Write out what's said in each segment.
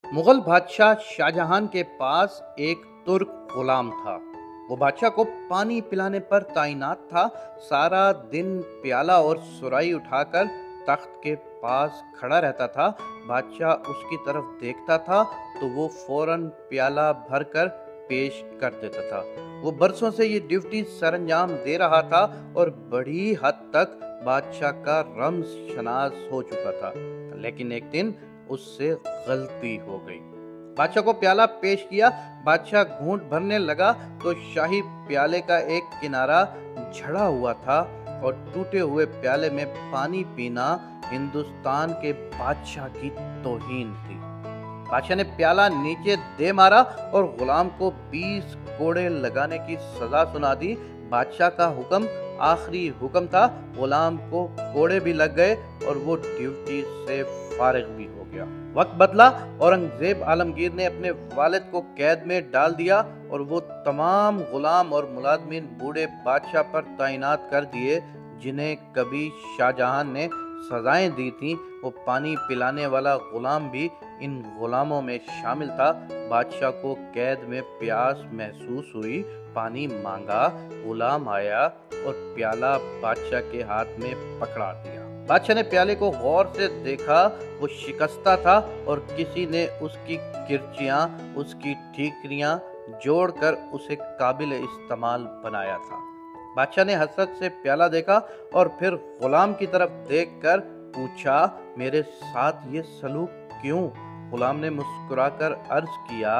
मुगल बादशाह शाहजहां के पास एक तुर्क गुलाम था। वो बादशाह को पानी पिलाने पर तैनात था। सारा दिन प्याला और सुराही उठाकर तख्त के पास खड़ा रहता था। बादशाह उसकी तरफ देखता था तो वो फौरन प्याला भरकर पेश कर देता था। वो बरसों से ये ड्यूटी सरंजाम दे रहा था और बड़ी हद तक बादशाह का रम्ज शनास हो चुका था। लेकिन एक दिन उससे गलती हो गई। बादशाह को प्याला पेश किया। बादशाह घूंट भरने लगा तो शाही प्याले का एक किनारा झड़ा हुआ था और टूटे हुए प्याले में पानी पीना हिंदुस्तान के बादशाह की तौहीन थी। बादशाह ने प्याला नीचे दे मारा और गुलाम को 20 कोड़े लगाने की सजा सुना दी। बादशाह का हुक्म आखिरी हुक्म था। गुलाम को कोड़े भी लग गए और वो ड्यूटी से फारिग भी हो गया। वक्त बदला। औरंगजेब आलमगीर ने अपने वालिद को कैद में डाल दिया और वो तमाम गुलाम और मुलाजमीन बूढ़े बादशाह पर तैनात कर दिए जिन्हें कभी शाहजहां ने सजाएं दी थी। वो पानी पिलाने वाला गुलाम भी इन गुलामों में शामिल था। बादशाह को कैद में प्यास महसूस हुई, पानी मांगा, गुलाम आया और प्याला बादशाह के हाथ में पकड़ा दिया। बादशाह ने प्याले को गौर से देखा। वो शिकस्ता था और किसी ने उसकी किरचियां, उसकी ठीकरियां जोड़कर उसे काबिल इस्तेमाल बनाया था। बादशाह ने हसरत से प्याला देखा और फिर गुलाम की तरफ देखकर पूछा, मेरे साथ ये सलूक क्यों? गुलाम ने मुस्कुराकर अर्ज किया,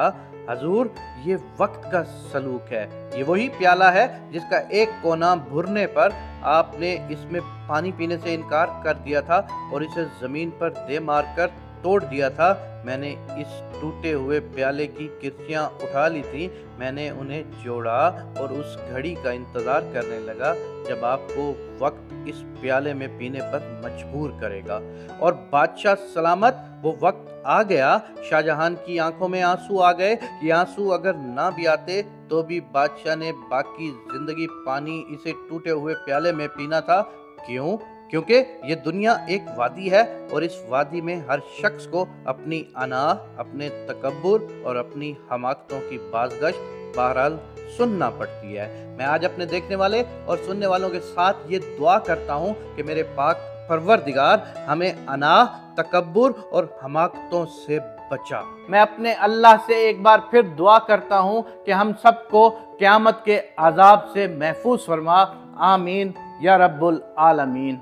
हजूर, ये वक्त का सलूक है। ये वही प्याला है जिसका एक कोना भुरने पर आपने इसमें पानी पीने से इनकार कर दिया था और इसे जमीन पर दे मारकर तोड़ दिया था। मैंने इस टूटे हुए प्याले की किरचियां उठा ली थी। मैंने उन्हें जोड़ा और उस घड़ी का इंतजार करने लगा जब आपको वक्त इस प्याले में पीने पर मजबूर करेगा। और बादशाह सलामत, वो वक्त आ गया। शाहजहां की आंखों में आंसू आ गए। ये आंसू अगर ना भी आते तो भी बादशाह ने बाकी जिंदगी पानी इसे टूटे हुए प्याले में पीना था। क्यों? क्योंकि ये दुनिया एक वादी है और इस वादी में हर शख्स को अपनी अना, अपने तकब्बुर और अपनी हमाकतों की बाज़गश्त बहरहाल सुनना पड़ती है। मैं आज अपने देखने वाले और सुनने वालों के साथ ये दुआ करता हूँ कि मेरे पाक परवरदिगार हमें अना, तकब्बुर और हमाकतों से बचा। मैं अपने अल्लाह से एक बार फिर दुआ करता हूँ कि हम सबको क़यामत के अज़ाब से महफूज फरमा। आमीन या रब्बुल आलमीन।